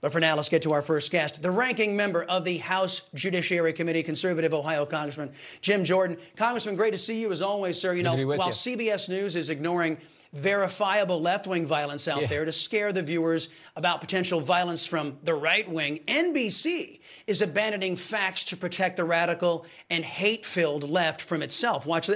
But for now, let's get to our first guest, the ranking member of the House Judiciary Committee, conservative Ohio Congressman Jim Jordan. Congressman, great to see you as always, sir. You know, while CBS News is ignoring verifiable left-wing violence out there to scare the viewers about potential violence from the right wing, NBC is abandoning facts to protect the radical and hate-filled left from itself. Look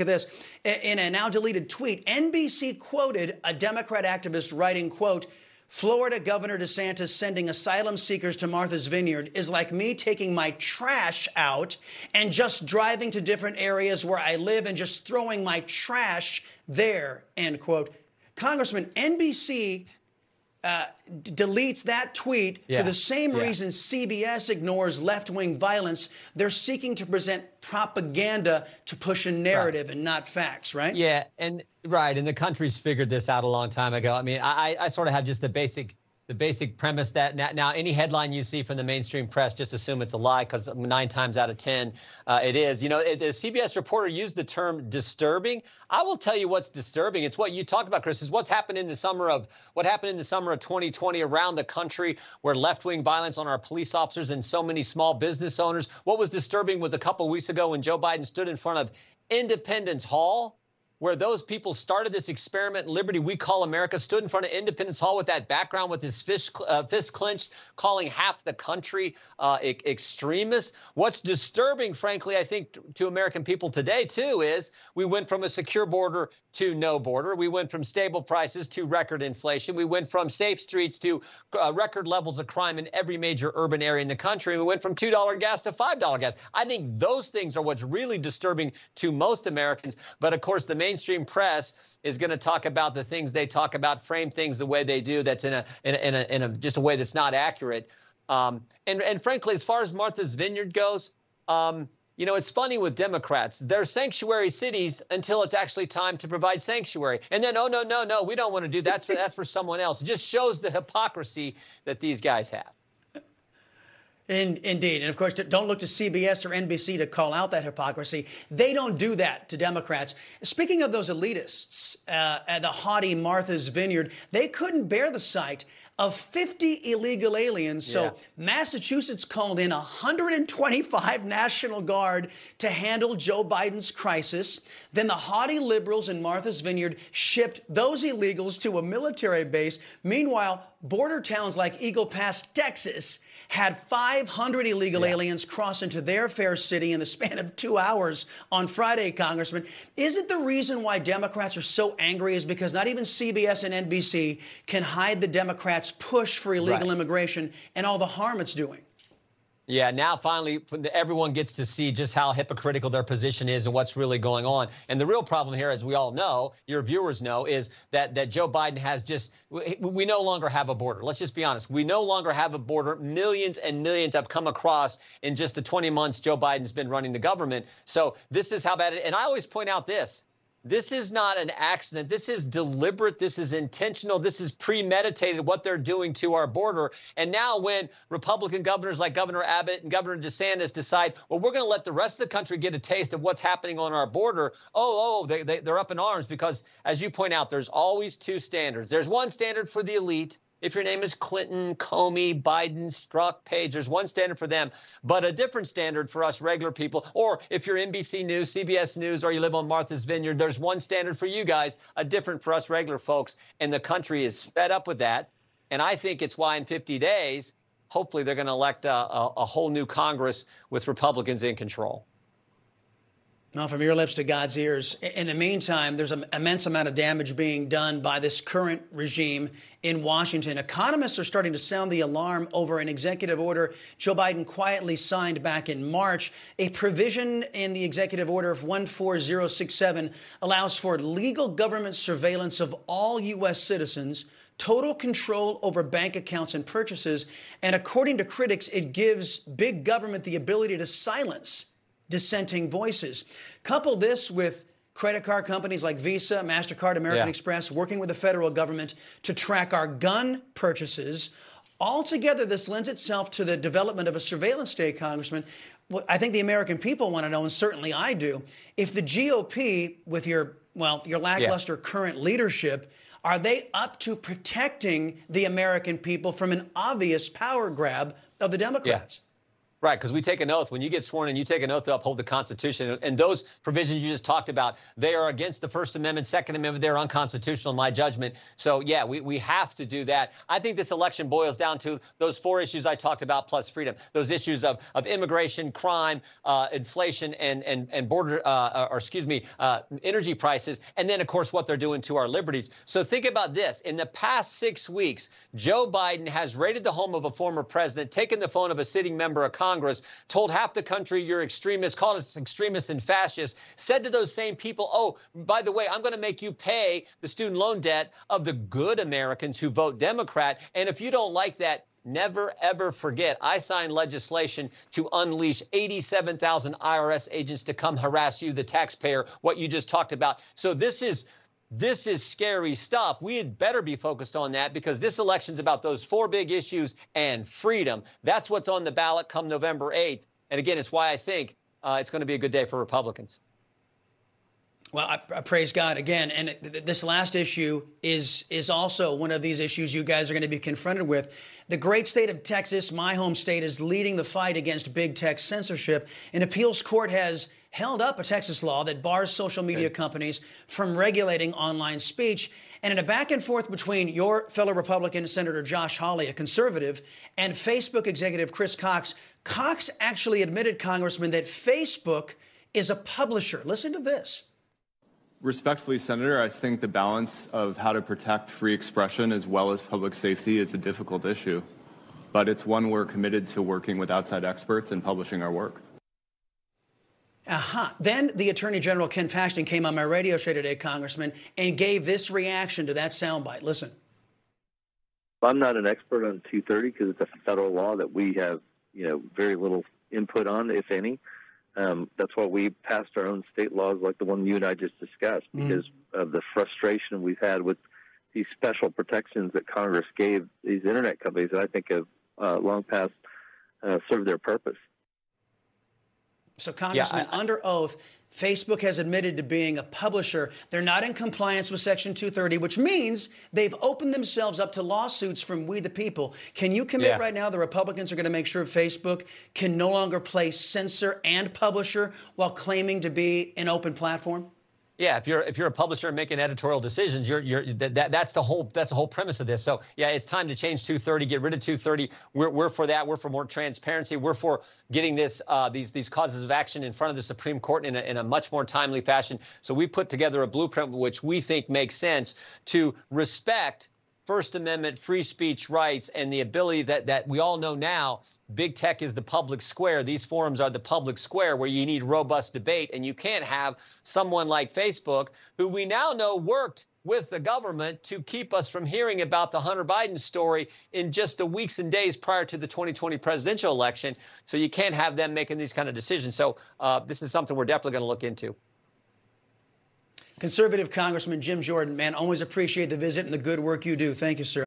at this. In a now-deleted tweet, NBC quoted a Democrat activist writing, quote, "Florida Governor DeSantis sending asylum seekers to Martha's Vineyard is like me taking my trash out and just driving to different areas where I live and just throwing my trash there," end quote. Congressman, NBC deletes that tweet for the same reason CBS ignores left-wing violence. They're seeking to present propaganda to push a narrative and not facts, right? Yeah, and the country's figured this out a long time ago. I mean, I sort of have just the basic premise that now any headline you see from the mainstream press, just assume it's a lie, because 9 times out of 10 it is. You know, the CBS reporter used the term disturbing. I will tell you what's disturbing. It's what you talked about, Chris, is what happened in the summer of 2020 around the country, where left-wing violence on our police officers and so many small business owners. What was disturbing was a couple of weeks ago when Joe Biden stood in front of Independence Hall, where those people started this experiment in liberty we call America, stood in front of Independence Hall with that background, with his fist clenched, calling half the country extremists. What's disturbing, frankly, I think, to American people today, too, is we went from a secure border to no border. We went from stable prices to record inflation. We went from safe streets to record levels of crime in every major urban area in the country. We went from $2 gas to $5 gas. I think those things are what's really disturbing to most Americans. But, of course, the mainstream press is going to talk about the things they talk about, frame things the way they do. That's in just a way that's not accurate. And frankly, as far as Martha's Vineyard goes, you know, it's funny with Democrats. They're sanctuary cities until it's actually time to provide sanctuary. And then, oh, no, we don't want to do that. That's for someone else. It just shows the hypocrisy that these guys have. Indeed. And, of course, don't look to CBS or NBC to call out that hypocrisy. They don't do that to Democrats. Speaking of those elitists at the haughty Martha's Vineyard, they couldn't bear the sight of 50 illegal aliens. So Massachusetts called in 125 National Guard to handle Joe Biden's crisis. Then the haughty liberals in Martha's Vineyard shipped those illegals to a military base. Meanwhile, border towns like Eagle Pass, Texas, had 500 illegal aliens cross into their fair city in the span of 2 hours on Friday, Congressman. Isn't the reason why Democrats are so angry is because not even CBS and NBC can hide the Democrats' push for illegal immigration and all the harm it's doing? Yeah, now finally everyone gets to see just how hypocritical their position is and what's really going on. And the real problem here, as we all know, your viewers know, is that Joe Biden has we no longer have a border. Let's just be honest. We no longer have a border. Millions and millions have come across in just the 20 months Joe Biden's been running the government. So this is how bad it is. And I always point out this. This is not an accident. This is deliberate. This is intentional. This is premeditated, what they're doing to our border. And now when Republican governors like Governor Abbott and Governor DeSantis decide, well, we're going to let the rest of the country get a taste of what's happening on our border, they're up in arms because, as you point out, there's always 2 standards. There's one standard for the elite. If your name is Clinton, Comey, Biden, Strzok, Page, there's one standard for them, but a different standard for us regular people. Or if you're NBC News, CBS News, or you live on Martha's Vineyard, there's one standard for you guys, a different for us regular folks. And the country is fed up with that. And I think it's why in 50 days, hopefully they're going to elect a whole new Congress with Republicans in control. Now, from your lips to God's ears. In the meantime, there's an immense amount of damage being done by this current regime in Washington. Economists are starting to sound the alarm over an executive order Joe Biden quietly signed back in March. A provision in the executive order of 14067 allows for legal government surveillance of all U.S. citizens, total control over bank accounts and purchases, and according to critics, it gives big government the ability to silence dissenting voices. Couple this with credit card companies like Visa, MasterCard, American Express working with the federal government to track our gun purchases. Altogether, this lends itself to the development of a surveillance state, Congressman. What I think the American people want to know, and certainly I do, if the GOP, with your lackluster current leadership, Are they up to protecting the American people from an obvious power grab of the Democrats? Yeah. Right, because we take an oath. When you get sworn in, you take an oath to uphold the Constitution. And those provisions you just talked about, they are against the First Amendment, Second Amendment. They're unconstitutional in my judgment. So, yeah, we have to do that. I think this election boils down to those 4 issues I talked about plus freedom, those issues of immigration, crime, inflation, and border energy prices. And then, of course, what they're doing to our liberties. So think about this. In the past 6 weeks, Joe Biden has raided the home of a former president, taken the phone of a sitting member of Congress, told half the country you're extremists, called us extremists and fascists, said to those same people, oh, by the way, I'm going to make you pay the student loan debt of the good Americans who vote Democrat. And if you don't like that, never, ever forget, I signed legislation to unleash 87,000 IRS agents to come harass you, the taxpayer, what you just talked about. So this is scary stuff. We had better be focused on that because this election's about those 4 big issues and freedom. That's what's on the ballot come November 8th. And again, it's why I think it's going to be a good day for Republicans. Well, I praise God again. And this last issue is also one of these issues you guys are going to be confronted with. The great state of Texas, my home state, is leading the fight against big tech censorship. An appeals court has held up a Texas law that bars social media companies from regulating online speech. And in a back and forth between your fellow Republican Senator Josh Hawley, a conservative, and Facebook executive Chris Cox, Cox actually admitted, Congressman, that Facebook is a publisher. Listen to this. Respectfully, Senator, I think the balance of how to protect free expression as well as public safety is a difficult issue, but it's one we're committed to working with outside experts and publishing our work. Then the Attorney General Ken Paxton came on my radio show today, Congressman, and gave this reaction to that soundbite. Listen. I'm not an expert on 230 because it's a federal law that we have, very little input on, if any. That's why we passed our own state laws like the one you and I just discussed because of the frustration we've had with these special protections that Congress gave these internet companies that I think have long past served their purpose. So, Congressman, under oath, Facebook has admitted to being a publisher. They're not in compliance with Section 230, which means they've opened themselves up to lawsuits from we the people. Can you commit right now the Republicans are going to make sure Facebook can no longer play censor and publisher while claiming to be an open platform? Yeah, if you're a publisher and making editorial decisions, that's the whole premise of this. So yeah, it's time to change 230, get rid of 230. We're for that. We're for more transparency. We're for getting these causes of action in front of the Supreme Court in a much more timely fashion. So we put together a blueprint which we think makes sense to respect First Amendment free speech rights and the ability that we all know now. Big tech is the public square. These forums are the public square where you need robust debate. And you can't have someone like Facebook, who we now know worked with the government to keep us from hearing about the Hunter Biden story in just the weeks and days prior to the 2020 presidential election. So you can't have them making these kind of decisions. So this is something we're definitely going to look into. Conservative Congressman Jim Jordan, man, always appreciate the visit and the good work you do. Thank you, sir.